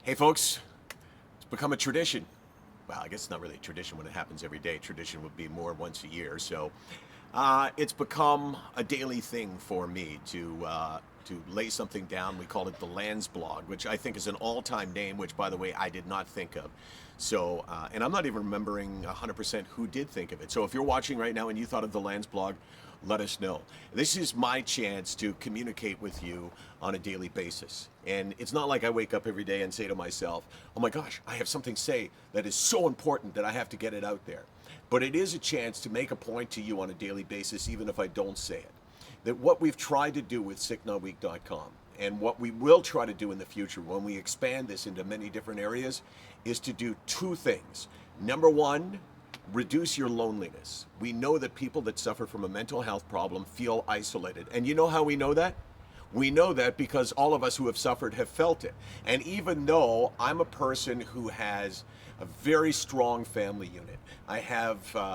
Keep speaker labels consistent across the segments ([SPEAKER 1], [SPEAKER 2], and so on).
[SPEAKER 1] Hey folks, it's become a tradition. Well, I guess it's not really a tradition when it happens every day. Tradition would be more once a year. It's become a daily thing for me to lay something down. We call it the Landsblog, which I think is an all-time name, which by the way I did not think of. And I'm not even remembering 100% who did think of it. So if you're watching right now and you thought of the Landsblog, let us know. This is my chance to communicate with you on a daily basis. And it's not like I wake up every day and say to myself, oh my gosh, I have something to say that is so important that I have to get it out there. But it is a chance to make a point to you on a daily basis, even if I don't say it. That what we've tried to do with SickNotWeak.com and what we will try to do in the future when we expand this into many different areas is to do two things. Number one, reduce your loneliness. We know that people that suffer from a mental health problem feel isolated. And you know how we know that? We know that because all of us who have suffered have felt it. And even though I'm a person who has a very strong family unit, I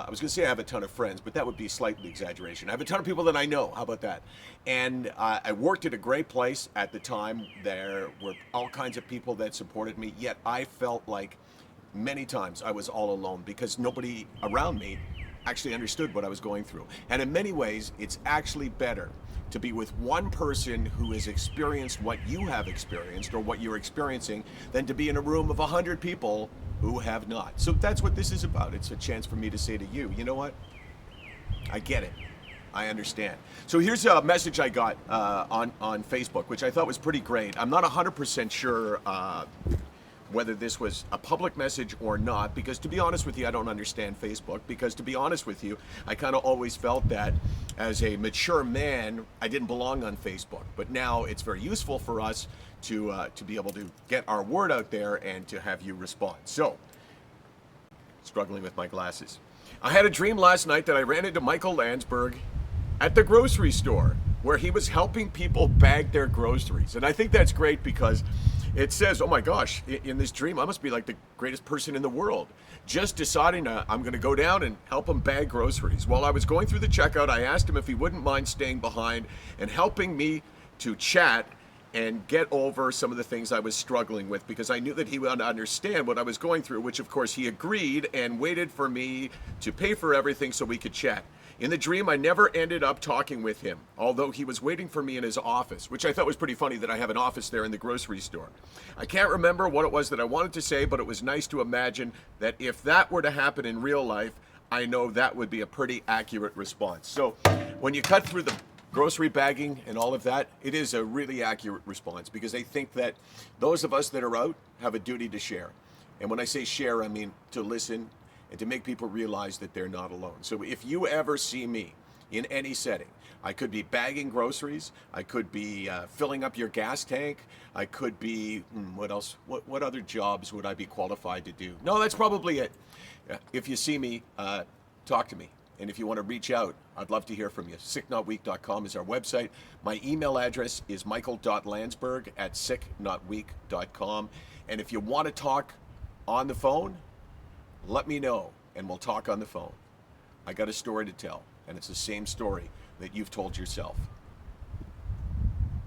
[SPEAKER 1] was going to say I have a ton of friends, but that would be slightly exaggeration. I have a ton of people that I know. How about that? And I worked at a great place at the time. There were all kinds of people that supported me, yet I felt like many times I was all alone because nobody around me actually understood what I was going through. And in many ways, it's actually better to be with one person who has experienced what you have experienced or what you're experiencing than to be in a room of 100 people who have not. So that's what this is about. It's a chance for me to say to you, you know what? I get it. I understand. So here's a message I got on Facebook, which I thought was pretty great. I'm not 100% sure whether this was a public message or not, because to be honest with you, I don't understand Facebook, because to be honest with you, I kind of always felt that as a mature man, I didn't belong on Facebook. But now it's very useful for us to be able to get our word out there and to have you respond. So, struggling with my glasses. I had a dream last night that I ran into Michael Landsberg at the grocery store where he was helping people bag their groceries. And I think that's great because it says, oh my gosh, in this dream, I must be like the greatest person in the world. Just deciding I'm going to go down and help him bag groceries. While I was going through the checkout, I asked him if he wouldn't mind staying behind and helping me to chat and get over some of the things I was struggling with, because I knew that he would understand what I was going through, which of course he agreed and waited for me to pay for everything so we could chat. In the dream, I never ended up talking with him, although he was waiting for me in his office, which I thought was pretty funny that I have an office there in the grocery store. I can't remember what it was that I wanted to say, but it was nice to imagine that if that were to happen in real life, I know that would be a pretty accurate response. So when you cut through the grocery bagging and all of that, it is a really accurate response, because I think that those of us that are out have a duty to share. And when I say share, I mean to listen and to make people realize that they're not alone. So if you ever see me in any setting, I could be bagging groceries, I could be filling up your gas tank, I could be, what else? What other jobs would I be qualified to do? No, that's probably it. If you see me, talk to me. And if you want to reach out, I'd love to hear from you. SickNotWeak.com is our website. My email address is michael.landsberg@SickNotWeak.com. And if you want to talk on the phone, let me know and we'll talk on the phone. I got a story to tell, and it's the same story that you've told yourself.